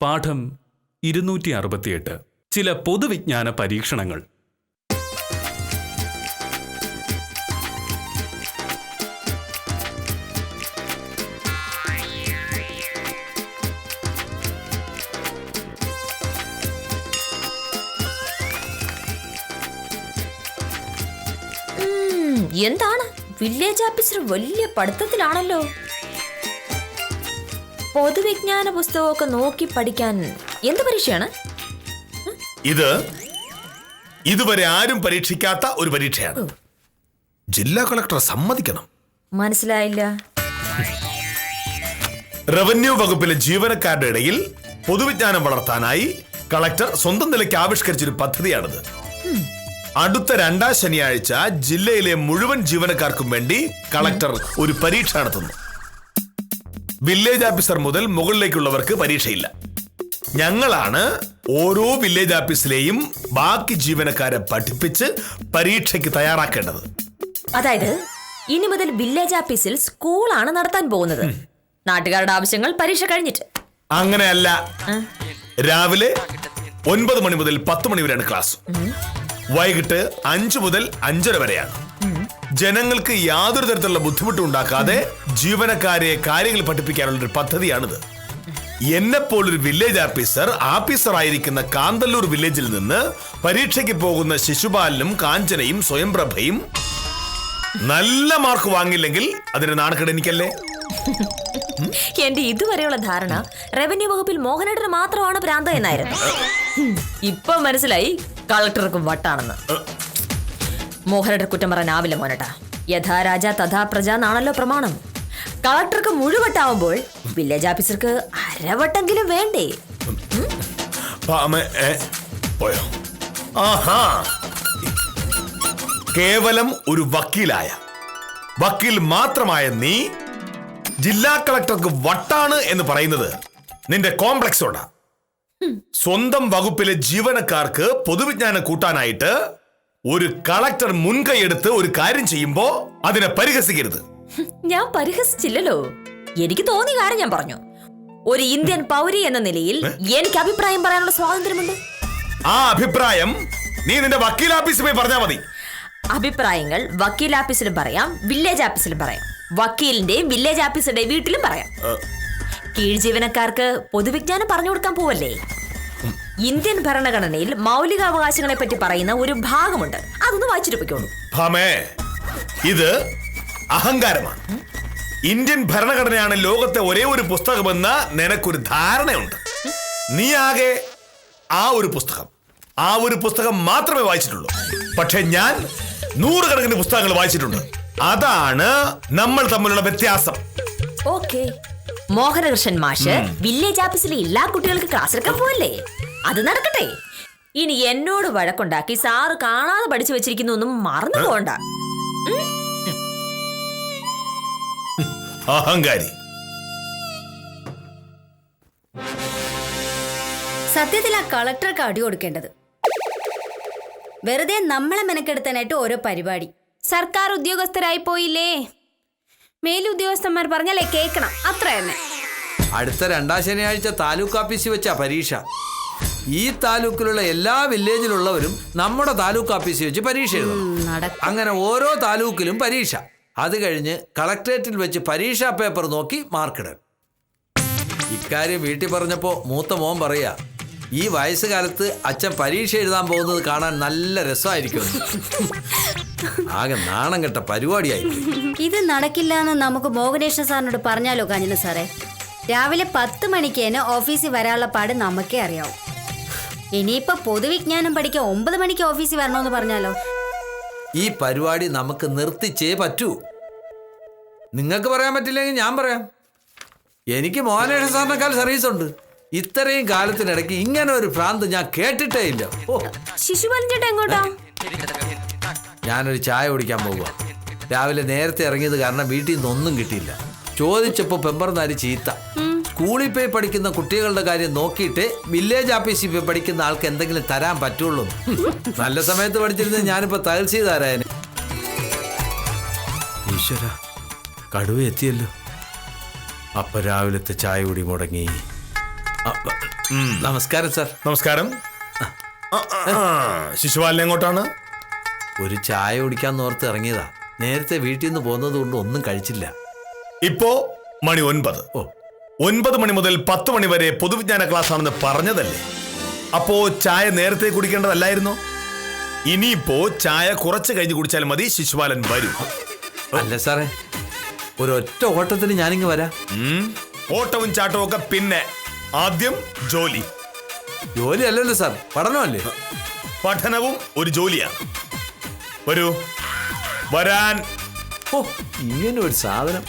പാഠം 268 ചില പൊതുവിജ്ഞാന പരീക്ഷണങ്ങൾ. എന്താണ് വില്ലേജ് ഓഫീസർ വലിയ പഠിത്തത്തിലാണല്ലോ. പൊതുവിജ്ഞാന പുസ്തകമൊക്കെ നോക്കി പഠിക്കാൻ എന്ത് പരീക്ഷയാണ് ഇത്? ഇതുവരെ ആരും പരീക്ഷിക്കാത്ത ഒരു പരീക്ഷയാണ്. ജില്ലാ കളക്ടർ സമ്മതിക്കണം. മനസ്സിലായില്ല. റവന്യൂ വകുപ്പിലെ ജീവനക്കാരുടെ ഇടയിൽ പൊതുവിജ്ഞാനം വളർത്താനായി കളക്ടർ സ്വന്തം നിലയ്ക്ക് ആവിഷ്കരിച്ചൊരു പദ്ധതിയാണിത്. അടുത്ത 2ാം ശനിയാഴ്ച ജില്ലയിലെ മുഴുവൻ ജീവനക്കാർക്കും വേണ്ടി കളക്ടർ ഒരു പരീക്ഷ നടത്തുന്നു. വില്ലേജ് ഓഫീസർ മുതൽ മുകളിലേക്കുള്ളവർക്ക് പരീക്ഷയില്ല. ഞങ്ങളാണ് ഓരോ വില്ലേജ് ഓഫീസിലെയും ബാക്കി ജീവനക്കാരെ പഠിപ്പിച്ച് പരീക്ഷയ്ക്ക് തയ്യാറാക്കേണ്ടത്. അതായത് ഇനി മുതൽ വില്ലേജ് ഓഫീസിൽ സ്കൂളാണ് നടത്താൻ പോകുന്നത്. നാട്ടുകാരുടെ ആവശ്യങ്ങൾ പരീക്ഷ കഴിഞ്ഞിട്ട്. അങ്ങനെയല്ല. രാവിലെ 9 മണി മുതൽ 10 മണി വരെയാണ് ക്ലാസ്. വൈകിട്ട് 5 മുതൽ 5:30 വരെയാണ്. ജനങ്ങൾക്ക് യാതൊരു തരത്തിലുള്ള ബുദ്ധിമുട്ടും ഉണ്ടാക്കാതെ ജീവനക്കാരെ കാര്യങ്ങൾ പഠിപ്പിക്കാനുള്ള ഒരു പദ്ധതിയാണിത്. എന്നെപ്പോലൊരു വില്ലേജ് ഓഫീസർ ആയിരിക്കുന്ന കാന്തല്ലൂർ വില്ലേജിൽ നിന്ന് പരീക്ഷയ്ക്ക് പോകുന്ന ശിശുപാലനും കാഞ്ചനയും സ്വയംപ്രഭയും നല്ല മാർക്ക് വാങ്ങില്ലെങ്കിൽ അതിന് നാണക്കേട് എനിക്കല്ലേ? എന്റെ ഇതുവരെയുള്ള ധാരണ റവന്യൂ വകുപ്പിൽ മോഹനേട്ടന് മാത്രമാണ് ഭ്രാന്ത എന്നായിരുന്നു. ഇപ്പൊ മനസ്സിലായി കളക്ടർക്കും വട്ടാണെന്ന്. മോഹനേട്ടർ കുറ്റം പറയാനാവില്ല മോനേട്ടാ. യഥാ രാജ തഥാ പ്രജ എന്നാണല്ലോ പ്രമാണം. കളക്ടർക്ക് മുഴുവട്ടാവുമ്പോൾ വില്ലേജ് ഓഫീസർക്ക് അരവട്ടെങ്കിലും വേണ്ടേ? പോയോ? കേവലം ഒരു വക്കീൽ മാത്രമായ നീ ജില്ലാ കളക്ടർക്ക് വട്ടാണ് എന്ന് പറയുന്നത് നിന്റെ കോംപ്ലക്സോടാ. സ്വന്തം വകുപ്പിലെ ജീവനക്കാർക്ക് പൊതുവിജ്ഞാനം കൂട്ടാനായിട്ട് ഒരു കളക്ടർ മുൻകൈയെടുത്ത് ഒരു കാര്യം ചെയ്യുമ്പോ അതിനെ പരിഹസിക്കരുത്. ഞാൻ പരിഹസിച്ചില്ലല്ലോ. എനിക്ക് തോന്നിയ കാര്യം ഞാൻ പറഞ്ഞു. ഒരു ഇന്ത്യൻ പൗരി എന്ന നിലയിൽ എനിക്ക് അഭിപ്രായം പറയാനുള്ള സ്വാതന്ത്ര്യമുണ്ട്. ആ അഭിപ്രായം നീ നിന്റെ വക്കീൽ ഓഫീസിൽ പോയി പറഞ്ഞാൽ മതി. അഭിപ്രായങ്ങൾ വക്കീൽ ഓഫീസിലും പറയാം, വില്ലേജ് ഓഫീസിലും പറയാം, വക്കീലിന്റെയും വില്ലേജ് ഓഫീസറുടെ വീട്ടിലും പറയാം. കീഴ് ജീവനക്കാർക്ക് പൊതുവിജ്ഞാനം പറഞ്ഞു കൊടുക്കാൻ പോവല്ലേ? ഇന്ത്യൻ ഭരണഘടനയിൽ മൗലികാവകാശങ്ങളെ പറ്റി പറയുന്ന ഒരു ഭാഗമുണ്ട്. അതൊന്ന് വായിച്ചിട്ട് പോയിക്കോളൂ. ഇത് അഹങ്കാരമാണ്. ഇന്ത്യൻ ഭരണഘടനയാണ് ലോകത്തെ ഒരേ ഒരു പുസ്തകമെന്ന് നിനക്കൊരു ധാരണയുണ്ട്. നീ ആകെ ആ ഒരു പുസ്തകം മാത്രമേ വായിച്ചിട്ടുള്ളൂ. പക്ഷെ ഞാൻ 100 കണക്കിന് പുസ്തകങ്ങൾ വായിച്ചിട്ടുണ്ട്. അതാണ് നമ്മൾ തമ്മിലുള്ള വ്യത്യാസം. ഓക്കേ, മോഹനകൃഷ്ണൻ മാഷ് വില്ലേജ് ഓഫീസിലെ എല്ലാ കുട്ടികൾക്ക് ക്ലാസ് എടുക്കാൻ പോവല്ലേ? അത് നടക്കട്ടെ. ഇനി എന്നോട് വഴക്കുണ്ടാക്കി സാറ് കാണാതെ പഠിച്ചു വെച്ചിരിക്കുന്നു ഒന്നും മറന്നു പോകണ്ട. അഹങ്കാരി. സത്യത്തിൽ ആ കളക്ടർക്ക് അടി കൊടുക്കേണ്ടത്. വെറുതെ നമ്മളെ മെനക്കെടുത്താനായിട്ട് ഓരോ പരിപാടി. സർക്കാർ ഉദ്യോഗസ്ഥരായി പോയില്ലേ, മേലുദ്യോഗസ്ഥന്മാർ പറഞ്ഞാലേ കേൾക്കണം, അത്ര തന്നെ. അടുത്ത 2ാം ശനിയാഴ്ച താലൂക്ക് ഓഫീസിൽ വെച്ചാ പരീക്ഷ. ഈ താലൂക്കിലുള്ള എല്ലാ വില്ലേജിലുള്ളവരും നമ്മുടെ താലൂക്ക് ഓഫീസിൽ വെച്ച് പരീക്ഷ എഴുതണം. അങ്ങനെ ഓരോ താലൂക്കിലും പരീക്ഷ. അത് കഴിഞ്ഞ് കളക്ടറേറ്റിൽ വെച്ച് പരീക്ഷാ പേപ്പർ നോക്കി മാർക്കിടണം. ഇക്കാര്യം വീട്ടിൽ പറഞ്ഞപ്പോ മൂത്ത മോൻ പറയാ, ഈ വയസ്സുകാലത്ത് അച്ഛൻ പരീക്ഷ എഴുതാൻ പോകുന്നത് കാണാൻ നല്ല രസമായിരിക്കും. ആകെ നാണം കെട്ട പരിപാടിയായി. ഇത് നടക്കില്ല എന്ന് നമുക്ക് മോഹനേശ്വര സാറിനോട് പറഞ്ഞാലോ കാഞ്ഞന സാറേ? രാവിലെ 10 മണിക്ക് തന്നെ ഓഫീസിൽ വരാനുള്ള പാട് നമുക്കേ അറിയാവും. ഇനിയിപ്പോ പൊതുവിജ്ഞാനം പഠിക്കാൻ 9 മണിക്ക് ഓഫീസിൽ വരണമെന്ന് പറഞ്ഞാലോ? ഈ പരിപാടി നമുക്ക് നിർത്തിച്ചേ പറ്റൂ. നിങ്ങൾക്ക് പറയാൻ പറ്റില്ലെങ്കിൽ ഞാൻ പറയാം. എനിക്ക് മോഹനേശ്വര സാറിനേക്കാൾ സർവീസ് ഉണ്ട്. ഇത്രയും കാലത്തിനിടയ്ക്ക് ഇങ്ങനെ ഒരു ഭ്രാന്ത് ഞാൻ കേട്ടിട്ടേ ഇല്ല. ശിശുപാലൻ ചേട്ടാ എങ്ങോട്ടാ? ഞാനൊരു ചായ കുടിക്കാൻ പോവുക. രാവിലെ നേരത്തെ ഇറങ്ങിയത് കാരണം വീട്ടിൽ നിന്നൊന്നും കിട്ടിയില്ല. ചോദിച്ചപ്പോ പെമ്പർന്നാരി ചീത്ത. സ്കൂളിൽ പോയി പഠിക്കുന്ന കുട്ടികളുടെ കാര്യം നോക്കിയിട്ട് വില്ലേജ് ഓഫീസിൽ പോയി പഠിക്കുന്ന ആൾക്ക് എന്തെങ്കിലും തരാൻ പറ്റുള്ളൂ. നല്ല സമയത്ത് പഠിച്ചിരുന്നത് ഞാനിപ്പോ തകർച്ച തരാന്. ഈശ്വര, കടുവ എത്തിയല്ലോ. അപ്പൊ രാവിലത്തെ ചായ കൂടി മുടങ്ങി. നമസ്കാരം സാർ. നമസ്കാരം. ശിശുപാലൻ എങ്ങോട്ടാണ്? ഒരു ചായ കുടിക്കാൻ ഓർത്ത് ഇറങ്ങിയതാ. നേരത്തെ വീട്ടിൽ നിന്ന് പോകുന്നത് കൊണ്ട് ഒന്നും കഴിച്ചില്ല. ഇപ്പോ മണി 9. 9 മണി മുതൽ 10 മണി വരെ പൊതുവിജ്ഞാന ക്ലാസ് ആണെന്ന് പറഞ്ഞതല്ലേ? അപ്പോ ചായ നേരത്തെ കുടിക്കേണ്ടതല്ലായിരുന്നോ? ഇനിയിപ്പോ ചായ കുറച്ച് കഴിഞ്ഞ് കുടിച്ചാൽ മതി, ശിശുപാലൻ വരും. അല്ല സാറേ, ഒരൊറ്റ ഓട്ടത്തിന് ഞാനിങ്ങ് വരാം. ഓട്ടവും ചാട്ടവും ഒക്കെ പിന്നെ, ആദ്യം ജോലി. ജോലി അല്ലല്ലോ സാർ, പഠനമല്ലേ? പഠനവും ഒരു ജോലിയാണ്. വരൂ, വരാൻ. ഓ, ഇങ്ങനെ ഒരു സാധനം.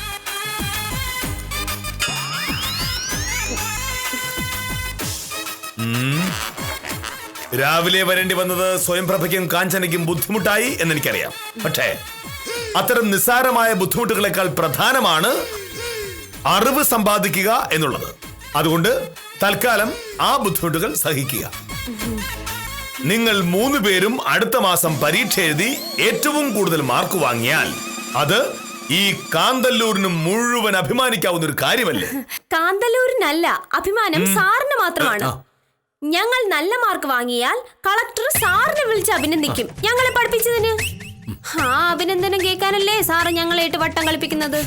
രാവിലെ വരേണ്ടി വന്നത് സ്വയംപ്രഭയ്ക്കും കാഞ്ചനയ്ക്കും ബുദ്ധിമുട്ടായി എന്നെനിക്കറിയാം. പക്ഷേ അത്തരം നിസ്സാരമായ ബുദ്ധിമുട്ടുകളെക്കാൾ പ്രധാനമാണ് അറിവ് സമ്പാദിക്കുക എന്നുള്ളത്. അതുകൊണ്ട് തൽക്കാലം ആ ബുദ്ധിമുട്ടുകൾ സഹിക്കുക. നിങ്ങൾ 3 പേരും അടുത്ത മാസം പരീക്ഷ എഴുതി ഏറ്റവും കൂടുതൽ മാർക്ക് വാങ്ങിയാൽ അത് ഈ കാന്തല്ലൂരിന് മുഴുവൻ അഭിമാനിക്കാവുന്ന ഒരു കാര്യമല്ലേ? കാന്തല്ലൂരിനല്ല അഭിമാനം, സാറിന് മാത്രമാണ്. ഞങ്ങൾ നല്ല മാർക്ക് വാങ്ങിയാൽ കളക്ടർ സാറിനെ വിളിച്ച് അഭിനന്ദിക്കും ഞങ്ങളെ പഠിപ്പിച്ചതിന്. ആ അഭിനന്ദനം കേൾക്കാനല്ലേ സാറ് ഞങ്ങളെ ഇട്ട് വട്ടം കളിപ്പിക്കുന്നത്.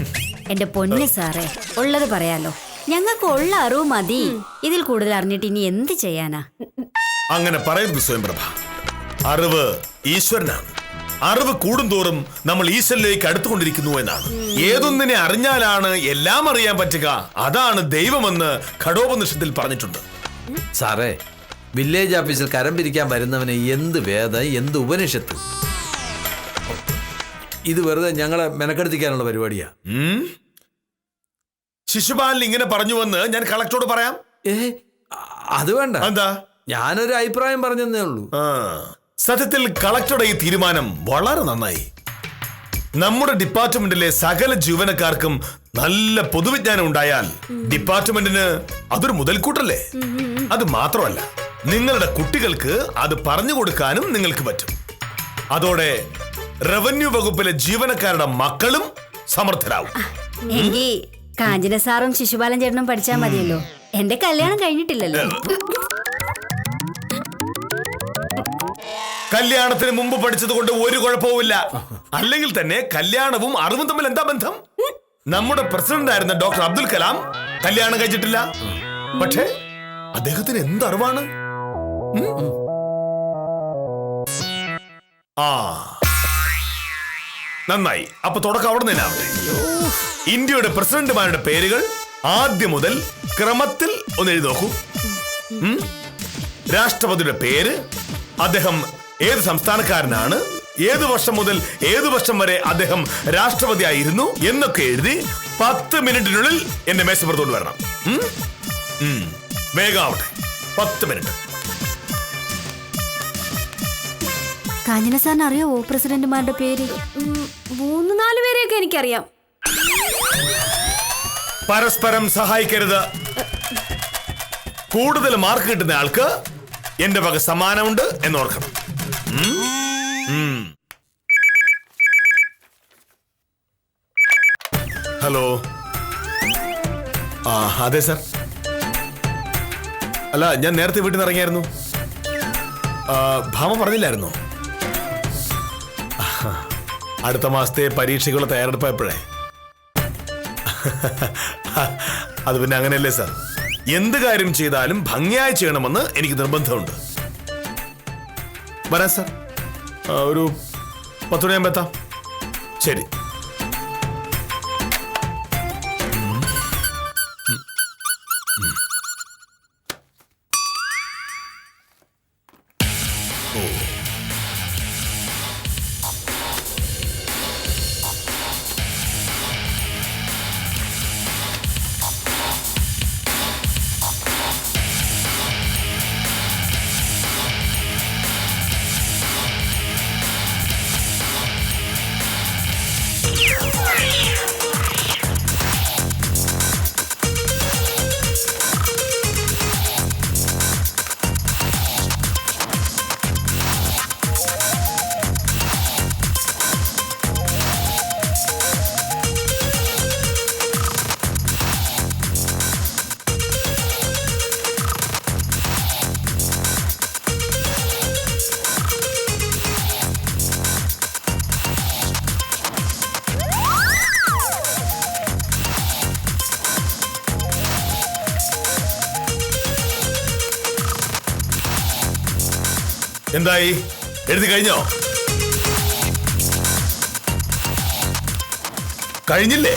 എന്റെ പൊന്ന് സാറേ, ഉള്ളത് പറയാലോ. ഞങ്ങൾക്ക് ഉള്ള അറിവ് മതി. ഇതിൽ കൂടുതൽ അറിഞ്ഞിട്ട് ഇനി എന്ത് ചെയ്യാനാ? അങ്ങനെ പറയുന്നു സ്വയംപ്രഭ. അറിവ് ഈശ്വരനാണ്. അറിവ് കൂടുന്തോറും നമ്മൾ ഈശ്വരനിലേക്ക് അടുത്തുകൊണ്ടിരിക്കുന്നു എന്നാണ്. ഏതൊന്നിനെ അറിഞ്ഞാലാണ് എല്ലാം അറിയാൻ പറ്റുക, അതാണ് ദൈവമെന്ന് ഘടോപനിഷത്തിൽ പറഞ്ഞിട്ടുണ്ട്. സാറേ, വില്ലേജ് ഓഫീസിൽ കരം പിരിക്കാൻ വരുന്നവന് എന്ത് വേദ, എന്ത് ഉപനിഷത്ത്. ഇത് വെറുതെ ഞങ്ങളെ മെനക്കെടുത്തിക്കാനുള്ള പരിപാടിയാ. ശിശുപാലൻ ഇങ്ങനെ പറഞ്ഞുവെന്ന് ഞാൻ കളക്ടറോട് പറയാം. അത് വേണ്ട. എന്താ? ഞാനൊരു അഭിപ്രായം പറഞ്ഞതേ ഉള്ളൂ. സത്യത്തിൽ കളക്ടറുടെ ഈ തീരുമാനം വളരെ നന്നായി. നമ്മുടെ ഡിപ്പാർട്ട്മെന്റിലെ സകല ജീവനക്കാർക്കും നല്ല പൊതുവിജ്ഞാനം ഉണ്ടായാൽ ഡിപ്പാർട്ട്മെന്റിന് അതൊരു മുതൽക്കൂട്ടല്ലേ? അത് മാത്രമല്ല, നിങ്ങളുടെ കുട്ടികൾക്ക് അത് പറഞ്ഞു കൊടുക്കാനും നിങ്ങൾക്ക് പറ്റും. അതോടെ റവന്യൂ വകുപ്പിലെ ജീവനക്കാരുടെ മക്കളും സമർത്ഥരാകും. എങ്കിൽ കാഞ്ചന സാറും ശിശുപാലൻ ചേട്ടനും പഠിച്ചാൽ മതിയല്ലോ. എന്റെ കല്യാണം കഴിഞ്ഞിട്ടില്ലല്ലോ. കല്യാണത്തിന് മുമ്പ് പഠിച്ചത് കൊണ്ട് ഒരു കുഴപ്പവുമില്ല. അല്ലെങ്കിൽ തന്നെ കല്യാണവും അറിവും തമ്മിൽ എന്താ ബന്ധം? നമ്മുടെ പ്രസിഡന്റ് ആയിരുന്ന ഡോക്ടർ അബ്ദുൽ കലാം കല്യാണം കഴിച്ചിട്ടില്ല. പക്ഷേ അദ്ദേഹത്തിന് എന്തറിവാണ്? നന്നായി. അപ്പൊ തുടക്കം അവിടെ നിന്നാവട്ടെ. ഇന്ത്യയുടെ പ്രസിഡന്റുമാരുടെ പേരുകൾ ആദ്യം മുതൽ ക്രമത്തിൽ ഒന്ന് എഴുതി നോക്കൂ. രാഷ്ട്രപതിയുടെ പേര്, അദ്ദേഹം ഏത് സംസ്ഥാനക്കാരനാണ്, ഏത് വർഷം മുതൽ ഏത് വർഷം വരെ അദ്ദേഹം രാഷ്ട്രപതി ആയിരുന്നു എന്നൊക്കെ എഴുതി 10 മിനിറ്റിനുള്ളിൽ എന്റെ മേശപ്പുറത്തോട്ട് വരണം. വേഗം ആവട്ടെ. 10 മിനിറ്റ്. കാഞ്ചന സാറിന് അറിയാവോ പ്രസിഡന്റുമാരുടെ പേര്? 3-4 പേരെയൊക്കെ എനിക്കറിയാം. പരസ്പരം സഹായിക്കരുത്. കൂടുതൽ മാർക്ക് കിട്ടുന്ന ആൾക്ക് എന്റെ വക സമ്മാനമുണ്ട് എന്നോർക്കണം. ഹലോ. അതെ സർ. അല്ല, ഞാൻ നേരത്തെ വീട്ടിൽ നിന്ന് ഇറങ്ങിയായിരുന്നു. ഭാമ പറഞ്ഞില്ലായിരുന്നോ? അടുത്ത മാസത്തെ പരീക്ഷയ്ക്കുള്ള തയ്യാറെടുപ്പായപ്പോഴേ. അത് പിന്നെ അങ്ങനെയല്ലേ സാർ, എന്ത് കാര്യം ചെയ്താലും ഭംഗിയായി ചെയ്യണമെന്ന് എനിക്ക് നിർബന്ധമുണ്ട്. വരാം സാർ. ഒരു 10 മണിയാകുമ്പോൾ എത്താം. ശരി. എന്തായി? എഴുതി കഴിഞ്ഞോ? കഴിഞ്ഞില്ലേ?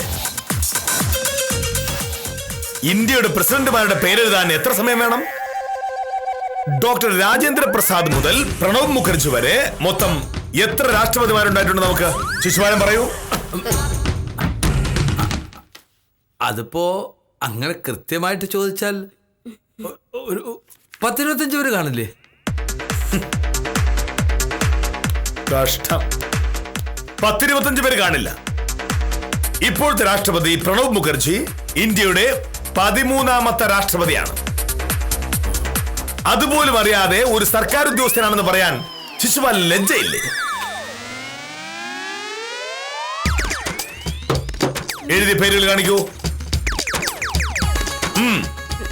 ഇന്ത്യയുടെ പ്രസിഡന്റുമാരുടെ പേരെഴുതാൻ എത്ര സമയം വേണം? ഡോക്ടർ രാജേന്ദ്ര പ്രസാദ് മുതൽ പ്രണബ് മുഖർജി വരെ മൊത്തം എത്ര രാഷ്ട്രപതിമാരുണ്ടായിട്ടുണ്ട് നമുക്ക്? ശിശുപാലൻ പറയൂ. അതിപ്പോ അങ്ങനെ കൃത്യമായിട്ട് ചോദിച്ചാൽ ഒരു 10-25 പേര് കാണില്ലേ? കഷ്ടം. 10-25 പേര് കാണില്ല. ഇപ്പോഴത്തെ രാഷ്ട്രപതി പ്രണബ് മുഖർജി ഇന്ത്യയുടെ 13ാമത്തെ രാഷ്ട്രപതിയാണ്. അതുപോലും അറിയാതെ ഒരു സർക്കാർ ഉദ്യോഗസ്ഥനാണെന്ന് പറയാൻ ശിശുപാലൻ ലജ്ജയില്ലേ? എഴുതിയ പേരുകൾ കാണിക്കൂ.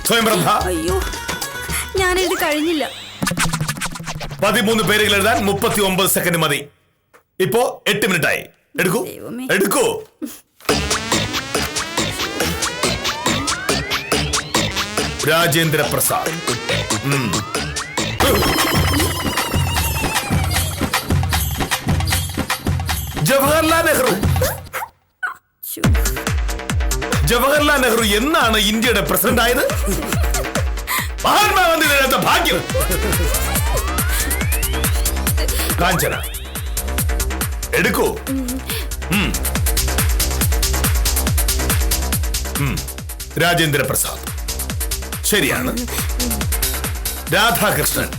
സ്വയംപ്രഭ. അയ്യോ, ഞാനിത് കഴിഞ്ഞില്ല. 13 പേരുകൾ എഴുതാൻ 39 സെക്കൻഡ് മതി. ഇപ്പോ 8 മിനിറ്റായി. എടുക്കൂ, എടുക്കൂ. രാജേന്ദ്ര പ്രസാദ്. ജവഹർലാൽ നെഹ്റു. ജവഹർലാൽ നെഹ്റു എന്നാണ് ഇന്ത്യയുടെ പ്രസിഡന്റ് ആയത്? മഹാത്മാഗാന്ധി ഭാഗ്യം. കാഞ്ചന. എടുക്കൂ. രാജേന്ദ്ര പ്രസാദ് ശരിയാണ്. രാധാകൃഷ്ണൻ.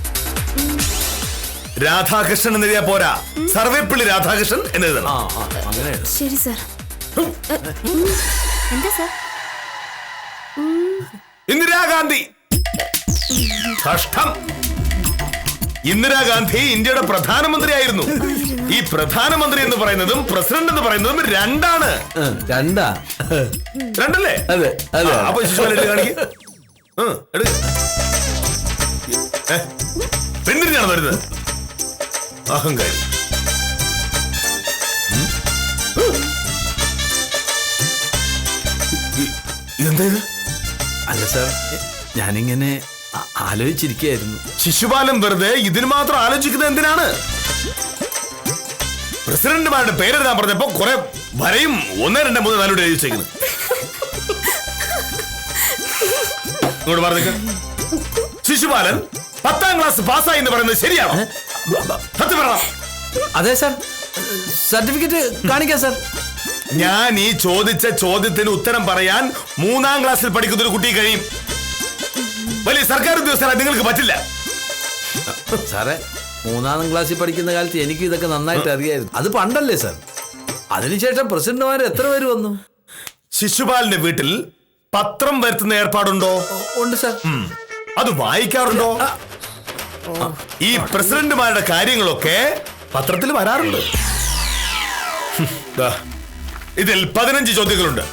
രാധാകൃഷ്ണൻ എന്നെഴുതിയാ പോരാ, സർവേപ്പള്ളി രാധാകൃഷ്ണൻ എന്നെഴുതണം. ശരി സർ. എന്താ സാർ? ഇന്ദിരാഗാന്ധി. കഷ്ടം. ഇന്ദിരാഗാന്ധി ഇന്ത്യയുടെ പ്രധാനമന്ത്രിയായിരുന്നു. ഈ പ്രധാനമന്ത്രി എന്ന് പറയുന്നതും പ്രസിഡന്റ് എന്ന് പറയുന്നതും രണ്ടാണ്. രണ്ടല്ലേ? അതെ അതെ. അപ്പൊ ശിശുപാലൻ കാണിക്ക്. പെണ്ണിനാണ് വരുന്നത്. അഹങ്കാരി. എന്താ ഇത്? അല്ല സാർ, ഞാനിങ്ങനെ ആലോചിച്ചിരിക്കുകയായിരുന്നു. ശിശുപാലൻ വെറുതെ ഇതിന് മാത്രം ആലോചിക്കുന്നത് എന്തിനാണ്? പ്രസിഡന്റുമാരുടെ പേരെഴുതാൻ പറഞ്ഞപ്പോ കുറെ വരയും 1, 2, 3, 4 എഴുതി വെച്ചേക്കുന്നു. ഇങ്ങോട്ട് പറഞ്ഞേക്ക്. ശിശുപാലൻ 10ാം ക്ലാസ് പാസ്സായി എന്ന് പറയുന്നത് ശരിയാണോ? സത്യം പറയണം. അതെ സാർ, സർട്ടിഫിക്കറ്റ് കാണിക്കാം സാർ. ഞാൻ ഈ ചോദിച്ച ചോദ്യത്തിന് ഉത്തരം പറയാൻ 3ാം ക്ലാസ്സിൽ പഠിക്കുന്ന ഒരു കുട്ടി കഴിയും. വലിയ സർക്കാർ ഉദ്യോഗസ്ഥരാണ് നിങ്ങൾക്ക് പറ്റില്ല. സാറേ, 3ാം ക്ലാസ്സിൽ പഠിക്കുന്ന കാലത്ത് എനിക്ക് ഇതൊക്കെ നന്നായിട്ട് അറിയായിരുന്നു. അത് പണ്ടല്ലേ സാർ? അതിനുശേഷം പ്രസിഡന്റുമാർ എത്ര പേര് വന്നു? ശിശുപാലിന്റെ വീട്ടിൽ പത്രം വരുത്തുന്ന ഏർപ്പാടുണ്ടോ? ഉണ്ട് സാർ. അത് വായിക്കാറുണ്ടോ? ഈ പ്രസിഡന്റുമാരുടെ കാര്യങ്ങളൊക്കെ പത്രത്തിൽ വരാറുണ്ട്. ഇതിൽ 15 ചോദ്യങ്ങളുണ്ട്.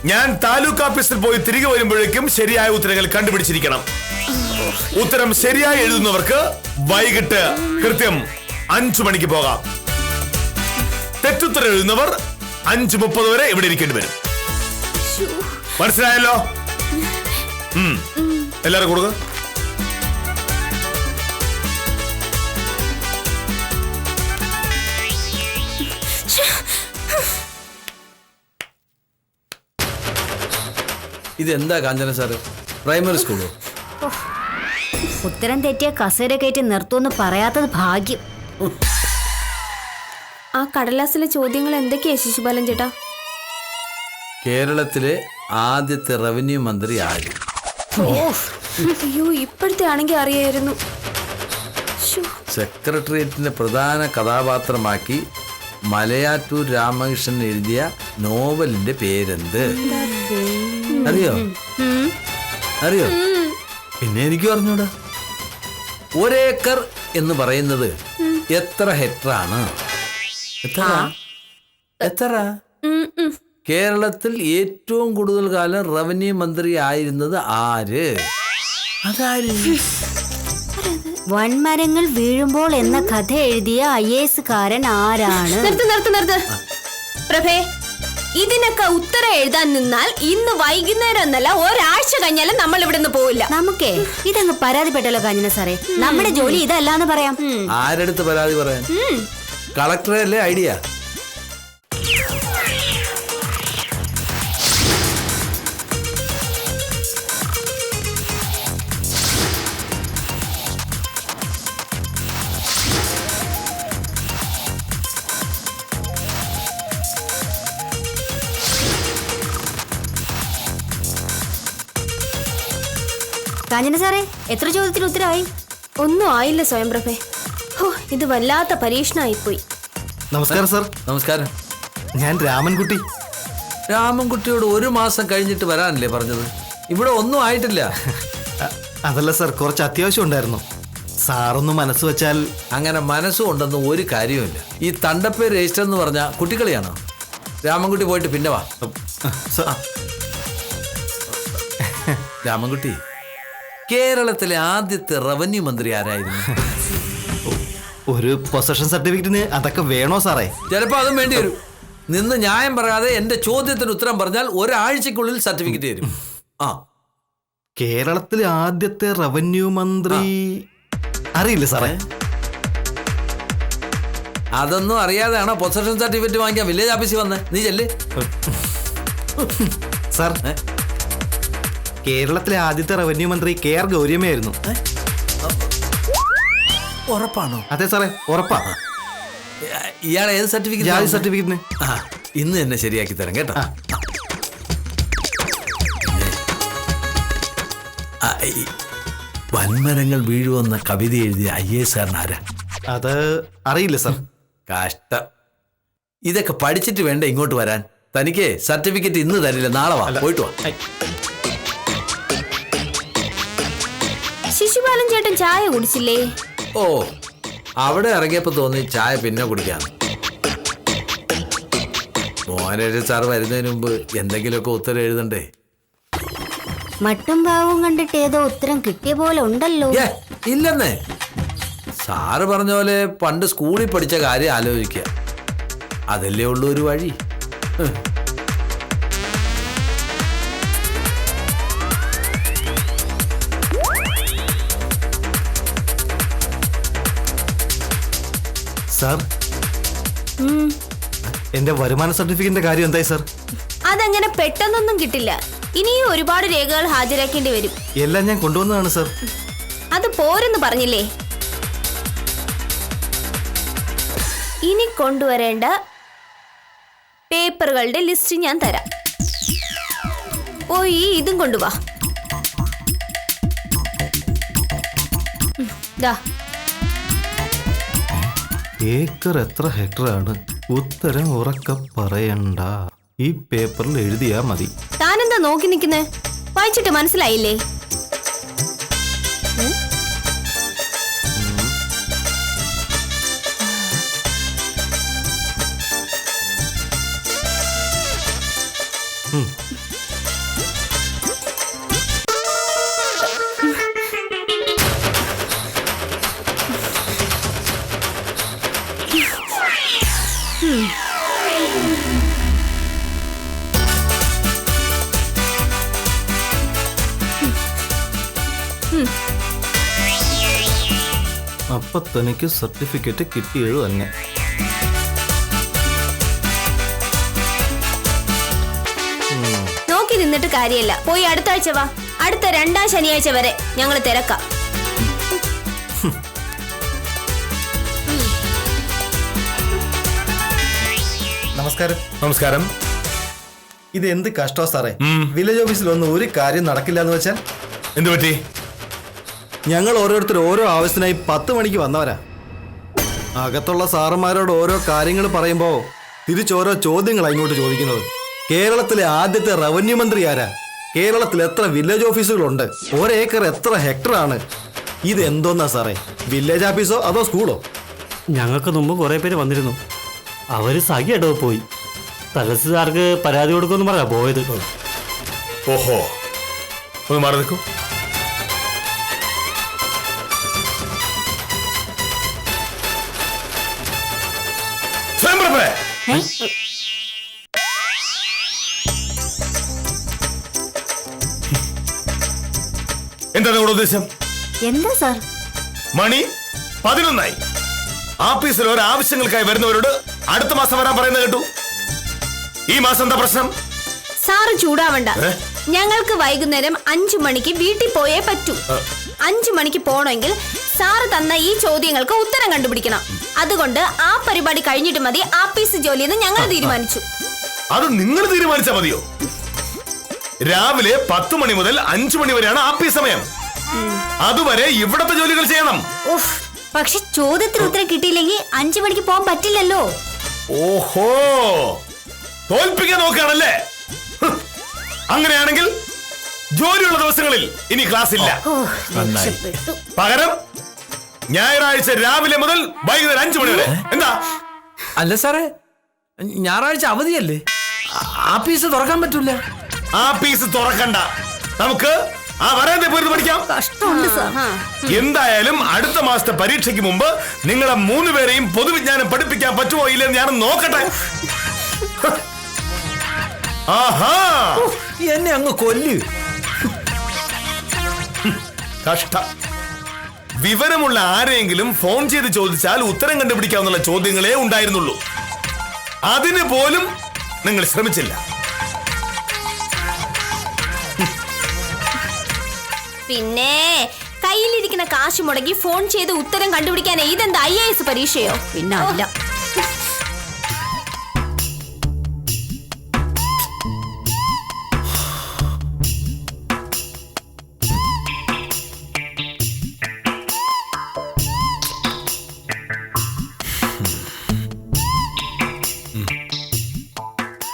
ഞാൻ താലൂക്ക് ഓഫീസിൽ പോയി തിരികെ വരുമ്പോഴേക്കും ശരിയായ ഉത്തരങ്ങൾ കണ്ടുപിടിച്ചിരിക്കണം. ഉത്തരം ശരിയായി എഴുതുന്നവർക്ക് വൈകിട്ട് കൃത്യം 5 മണിക്ക് പോകാം. തെറ്റുത്തരം എഴുതുന്നവർ 5:30 വരെ ഇവിടെ ഇരിക്കേണ്ടി വരും. മനസ്സിലായല്ലോ? എല്ലാരും കൊടുക്ക. ഇതെന്താ കാഞ്ചന സാറ്, പ്രൈമറി സ്കൂളോ? ഉത്തരം തെറ്റിയ കസേര കയറ്റി നിർത്തുമെന്ന് പറയാത്തത് ഭാഗ്യം. ആ കടലാസിലെ ചോദ്യങ്ങൾ എന്തൊക്കെയാ ശിശുപാലൻ ചേട്ടാ? കേരളത്തിലെ ആദ്യത്തെ റവന്യൂ മന്ത്രി ആര്? അയ്യോ, ഇപ്പോഴത്തെ ആണെങ്കിൽ അറിയായിരുന്നു. സെക്രട്ടേറിയറ്റിന്റെ പ്രധാന കഥാപാത്രമാക്കി മലയാറ്റൂർ രാമകൃഷ്ണൻ എഴുതിയ നോവലിന്റെ പേരെന്ത്? അറിയോ? അറിയോ? പിന്നെ എനിക്ക് പറഞ്ഞൂടാ. 1 ഏക്കർ എന്ന് പറയുന്നത് എത്ര ഹെക്ടറാണ്? എത്ര? കേരളത്തിൽ ഏറ്റവും കൂടുതൽ കാലം റവന്യൂ മന്ത്രി ആയിരുന്നത് ആര്? അതാര്? വൻമരങ്ങൾ വീഴുമ്പോൾ എന്ന കഥ എഴുതിയ IAS കാരൻ ആരാണ്? നിർത്ത്. പ്രഭേ, ഇതിനൊക്കെ ഉത്തരം എഴുതാൻ നിന്നാൽ ഇന്ന് വൈകുന്നേരം എന്നല്ല ഒരാഴ്ച കഴിഞ്ഞാലും നമ്മൾ ഇവിടുന്ന് പോവില്ല. നമുക്കേ ഇതങ്ങ് പരാതിപ്പെട്ടല്ലോ കാഞ്ചന സാറേ. നമ്മുടെ ജോലി ഇതല്ലാന്ന് പറയാം. ആരെടുത്ത് പരാതി പറയാൻ? കളക്ടറെ അല്ലേ ഐഡിയ? കാഞ്ചന സാറേ, എത്ര ചോദ്യത്തിന് ഉത്തരവായി? ഒന്നും ആയില്ല സ്വയംപ്രഭേ. ഹോ, ഇത് വല്ലാത്ത പരീക്ഷണമായിപ്പോയി. നമസ്കാരം സാർ. നമസ്കാരം. ഞാൻ രാമൻകുട്ടി. രാമൻകുട്ടിയോട് 1 മാസം കഴിഞ്ഞിട്ട് വരാനല്ലേ പറഞ്ഞത്? ഇവിടെ ഒന്നും ആയിട്ടില്ല. അതല്ല സാർ, കുറച്ച് അത്യാവശ്യം ഉണ്ടായിരുന്നു. സാറൊന്ന് മനസ്സ് വെച്ചാൽ. അങ്ങനെ മനസ്സും ഉണ്ടെന്ന് ഒരു കാര്യവുമില്ല. ഈ തണ്ടപ്പേര് രജിസ്റ്റർ എന്ന് പറഞ്ഞ കുട്ടികളിയാണോ? രാമൻകുട്ടി പോയിട്ട് പിന്നെ വാ. രാമൻകുട്ടി, കേരളത്തിലെ ആദ്യത്തെ റവന്യൂ മന്ത്രി ആരായിരുന്നു? ഒരു പൊസഷൻ സർട്ടിഫിക്കറ്റിന് അതൊക്കെ വേണോ സാറേ? ചിലപ്പോ അതും വേണ്ടി വരും. നിന്ന് ന്യായം പറയാതെ എന്റെ ചോദ്യത്തിന് ഉത്തരം പറഞ്ഞാൽ ഒരാഴ്ചക്കുള്ളിൽ സർട്ടിഫിക്കറ്റ് തരും. ആ, കേരളത്തിലെ ആദ്യത്തെ റവന്യൂ മന്ത്രി അറിയില്ല സാറേ. അതൊന്നും അറിയാതെയാണോ പൊസഷൻ സർട്ടിഫിക്കറ്റ് വാങ്ങിക്കാൻ വില്ലേജ് ഓഫീസിൽ വന്നേ? നീ ചെല്ല്. സാർ, കേരളത്തിലെ ആദ്യത്തെ റവന്യൂ മന്ത്രി KR ഗൗരിയമ്മയായിരുന്നു. ഉറപ്പാണോ? അതെ സാറേ, ഉറപ്പാ. ഇയാൾ ഏത് സർട്ടിഫിക്കറ്റ്? ജാതി സർട്ടിഫിക്കറ്റിന്. ഇന്ന് തന്നെ ശരിയാക്കി തരാം കേട്ടോ. വൻമരങ്ങൾ വീഴുവെന്ന കവിത എഴുതിയ IAS ആരാ? അത് അറിയില്ല സാർ. കഷ്ടം. ഇതൊക്കെ പഠിച്ചിട്ട് വേണ്ട ഇങ്ങോട്ട് വരാൻ. തനിക്ക് സർട്ടിഫിക്കറ്റ് ഇന്ന് തരില്ല, നാളെ വാ. പോയിട്ട് വാ. ശിശുപാലൻ ചേട്ടൻ ചായ കുടിച്ചില്ലേ? ഓ, അവിടെ ഇറങ്ങിയപ്പോ തോന്നി ചായ പിന്നെ കുടിക്കാം. മോഹനേഷ് സാർ വരുന്നതിന് മുമ്പ് എന്തെങ്കിലുമൊക്കെ ഉത്തരം എഴുതണ്ടേ? മട്ടും ഭാവവും കണ്ടിട്ട് ഏതോ ഉത്തരം കിട്ടിയ പോലെ ഉണ്ടല്ലോ. ഇല്ലെന്നേ. സാറ് പറഞ്ഞ പോലെ പണ്ട് സ്കൂളിൽ പഠിച്ച കാര്യം ആലോചിക്കുക. അതല്ലേ ഉള്ളൂ ഒരു വഴി. സാർ, എന്റെ വരുമാന സർട്ടിഫിക്കറ്റിന്റെ കാര്യം എന്തായി സാർ? അതങ്ങനെ പെട്ടെന്നൊന്നും കിട്ടില്ല. ഇനിയും ഒരുപാട് രേഖകൾ ഹാജരാക്കേണ്ടി വരും. എല്ലാം ഞാൻ കൊണ്ടുവന്നതാണ് സാർ. അത് പോരെന്ന് പറഞ്ഞില്ലേ? ഇനി കൊണ്ടുവരേണ്ട പേപ്പറുകളുടെ ലിസ്റ്റ് ഞാൻ തരാം. പോയി ഇതും കൊണ്ടുവാ. ദാ, ഏക്കർ എത്ര ഹെക്ടറാണ്? ഉത്തരം ഉറക്കെ പറയണ്ട. ഈ പേപ്പറിൽ എഴുതിയാ മതി. താനെന്താ നോക്കി നിൽക്കുന്നേ? വായിച്ചിട്ട് മനസ്സിലായില്ലേ? അപ്പൊ തനിക്ക് സർട്ടിഫിക്കറ്റ് കിട്ടിയത് തന്നെ. നോക്കി നിന്നിട്ട് കാര്യമില്ല. പോയി അടുത്ത ആഴ്ച വാ. അടുത്ത 2ാം ശനിയാഴ്ച വരെ ഞങ്ങൾ തിരക്കാം. നമസ്കാരം. നമസ്കാരം. ഇത് എന്ത് കഷ്ടോ സാറേ. വില്ലേജ് ഓഫീസിൽ ഒന്നും ഒരു കാര്യം നടക്കില്ല എന്ന് വെച്ചാൽ. എന്തു പറ്റി? ഞങ്ങൾ ഓരോരുത്തർ ഓരോ ആവശ്യത്തിനായി 10 മണിക്ക് വന്നവരാ. അകത്തുള്ള സാറന്മാരോട് ഓരോ കാര്യങ്ങൾ പറയുമ്പോൾ തിരിച്ചോരോ ചോദ്യങ്ങളാണ് ഇങ്ങോട്ട് ചോദിക്കുന്നത്. കേരളത്തിലെ ആദ്യത്തെ റവന്യൂ മന്ത്രി ആരാ? കേരളത്തിൽ എത്ര വില്ലേജ് ഓഫീസുകളുണ്ട്? 1 ഏക്കർ എത്ര ഹെക്ടറാണ്? ഇത് എന്തോന്നാ സാറേ? വില്ലേജ് ഓഫീസോ അതോ സ്കൂളോ? ഞങ്ങൾക്ക് മുമ്പ് കുറേ പേര് വന്നിരുന്നു. അവർ സഖിയായിട്ടോ പോയി. തഹസിൽദാർക്ക് പരാതി കൊടുക്കുമെന്ന് പറയാ പോയത്. ഓഹോ, ഒന്ന് മാറി നിൽക്കൂ. എന്താ നിങ്ങളുടെ ഉദ്ദേശം? എന്താ സാർ? മണി 11 ആഫീസിൽ ഓരോ ആവശ്യങ്ങൾക്കായി വരുന്നവരോട് അടുത്ത മാസം വരാൻ പറയുന്നത് കേട്ടു. ഈ മാസം എന്താ പ്രശ്നം? സാറ് ചൂടാവണ്ട. ഞങ്ങൾക്ക് വൈകുന്നേരം 5 മണിക്ക് വീട്ടിൽ പോയേ പറ്റൂ. 5 മണിക്ക് പോണെങ്കിൽ സാറ് തന്ന ഈ ചോദ്യങ്ങൾക്ക് ഉത്തരം കണ്ടുപിടിക്കണം. അതുകൊണ്ട് ആ പരിപാടി കഴിഞ്ഞിട്ട് മതി ആഫീസ് ജോലിയെന്ന് ഞങ്ങൾ തീരുമാനിച്ചു. അത് നിങ്ങൾ തീരുമാനിച്ചാൽ മതിയോ? രാവിലെ 10 മണി മുതൽ 5 മണി വരെയാണ് ആഫീസ് സമയം. അതുവരെ ഇവിടത്തെ ജോലികൾ ചെയ്യണം. പക്ഷെ ചോദ്യത്തിന് ഉത്തരം കിട്ടിയില്ലെങ്കിൽ 5 മണിക്ക് പോകാൻ പറ്റില്ലല്ലോ. ഓഹോ, തോൽപ്പിക്കാൻ നോക്കുകയാണല്ലേ? അങ്ങനെയാണെങ്കിൽ ജോലിയുള്ള ദിവസങ്ങളിൽ ഇനി ക്ലാസ് ഇല്ല. പകരം ഞായറാഴ്ച രാവിലെ മുതൽ വൈകുന്നേരം 5 മണി വരെ. എന്താ? അല്ല സാറേ, ഞായറാഴ്ച അവധിയല്ലേ, ആഫീസ് തുറക്കാൻ പറ്റൂല. ആഫീസ് തുറക്കണ്ട, നമുക്ക് ആ വരാതെ പോയിരുന്നു പഠിക്കാം. കഷ്ടമുണ്ട് സാർ. എന്തായാലും അടുത്ത മാസത്തെ പരീക്ഷയ്ക്ക് മുമ്പ് നിങ്ങളെ 3 പേരെയും പൊതുവിജ്ഞാനം പഠിപ്പിക്കാൻ പറ്റുമോ ഇല്ലെന്ന് ഞാൻ നോക്കട്ടെ. ആഹാ, എന്നെ അങ്ങ് കൊല്ല്. കഷ്ടം. വിവരമുള്ള ആരെങ്കിലും ഫോൺ ചെയ്ത് ചോദിച്ചാൽ ഉത്തരം കണ്ടുപിടിക്കാവുന്ന ചോദ്യങ്ങളേ ഉണ്ടായിരുന്നുള്ളൂ. അതിന് പോലും നിങ്ങൾ ശ്രമിച്ചില്ല. പിന്നെ കയ്യിലിരിക്കുന്ന കാശ് മുടങ്ങി ഫോൺ ചെയ്ത് ഉത്തരം കണ്ടുപിടിക്കാൻ ഇതെന്താ IAS പരീക്ഷയോ? പിന്നെ അല്ല.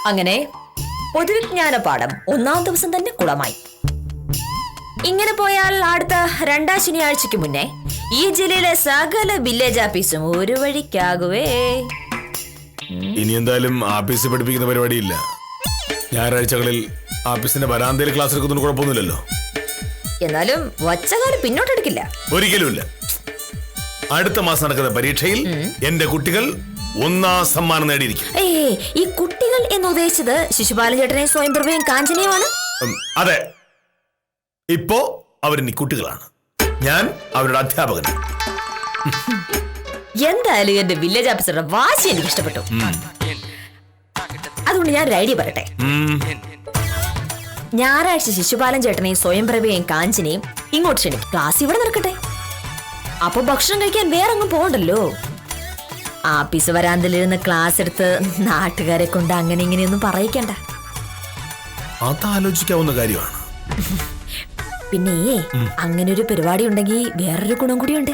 അങ്ങനെ പൊതുവിജ്ഞാന പാഠം 1-ാം ദിവസം തന്നെ കുളമായി. ഇങ്ങനെ പോയാൽ അടുത്ത 2-ാം ശനിയാഴ്ചക്ക് മുന്നേ ഈ ജില്ലയിലെ സകല വില്ലേജ് ആഫീസും ഒരു വഴിക്കാകുവേ. ഇനി എന്തായാലും ആഫീസ് പഠിപ്പിക്കുന്ന പരിപാടിയില്ല. ഞായറാഴ്ചകളിൽ ആഫീസിന്റെ വരാന്തയിൽ ക്ലാസ് എടുക്കുന്നതിന് കുഴപ്പമൊന്നുമില്ലല്ലോ. എന്നാലും വച്ചകാലം പിന്നോട്ടെടുക്കില്ല. ഒരിക്കലുമില്ല. അടുത്ത മാസം നടക്കുന്ന പരീക്ഷയിൽ എന്റെ കുട്ടികൾ 1-ാം സമ്മാനം നേടിയിരിക്കും. ഈ കുട്ടികൾ എന്ന് ഉദ്ദേശിച്ചത് ശിശുപാലൻ ചേട്ടനെയും സ്വയംപ്രഭയും കാഞ്ചനയുമാണ്. അതെ, ഇപ്പോ അവരിനി കുട്ടികളാണ്. ഞാൻ അവരുടെ അധ്യാപകൻ. എന്തായാലും എന്റെ വില്ലേജ് ഓഫീസറുടെ വാശി എനിക്ക് ഇഷ്ടപ്പെട്ടു. അതുകൊണ്ട് ഞാൻ ഒരു ഐഡിയ പറയട്ടെ. ഞായറാഴ്ച ശിശുപാലൻ ചേട്ടനെയും സ്വയംപ്രഭയെയും കാഞ്ചനയും ഇങ്ങോട്ട് ക്ഷണിക്കും. ക്ലാസ് ഇവിടെ നടക്കട്ടെ. അപ്പൊ ഭക്ഷണം കഴിക്കാൻ വേറെ ഒന്നും പോകണ്ടല്ലോ. ആഫീസ് വരാന്തലിരുന്ന് ക്ലാസ് എടുത്ത് നാട്ടുകാരെ കൊണ്ട് അങ്ങനെ ഇങ്ങനെയൊന്നും പറയിക്കണ്ട. അതാലോചിക്കാവുന്ന കാര്യമാണ്. പിന്നെ അങ്ങനെ ഒരു പരിപാടി ഉണ്ടെങ്കിൽ വേറൊരു ഗുണം കൂടിയുണ്ട്.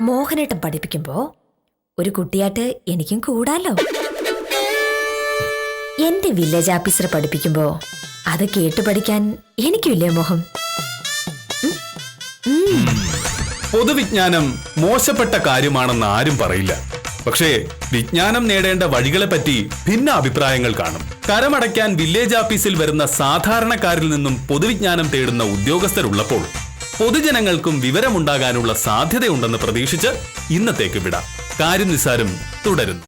മോഹനേട്ടൻ പഠിപ്പിക്കുമ്പോ ഒരു കുട്ടിയായിട്ട് എനിക്കും കൂടാലോ. എന്റെ വില്ലേജ് ഓഫീസർ പഠിപ്പിക്കുമ്പോ അത് കേട്ട് പഠിക്കാൻ എനിക്കില്ലേ മോഹം? പൊതുവിജ്ഞാനം മോശപ്പെട്ട കാര്യമാണെന്ന് ആരും പറയില്ല. പക്ഷേ വിജ്ഞാനം നേടേണ്ട വഴികളെ പറ്റി ഭിന്ന അഭിപ്രായങ്ങൾ കാണും. കരമടയ്ക്കാൻ വില്ലേജ് ഓഫീസിൽ വരുന്ന സാധാരണക്കാരിൽ നിന്നും പൊതുവിജ്ഞാനം തേടുന്ന ഉദ്യോഗസ്ഥരുള്ളപ്പോൾ പൊതുജനങ്ങൾക്കും വിവരമുണ്ടാകാനുള്ള സാധ്യതയുണ്ടെന്ന് പ്രതീക്ഷിച്ച് ഇന്നത്തേക്ക് വിടാം. കാര്യം നിസ്സാരം തുടരുന്നു.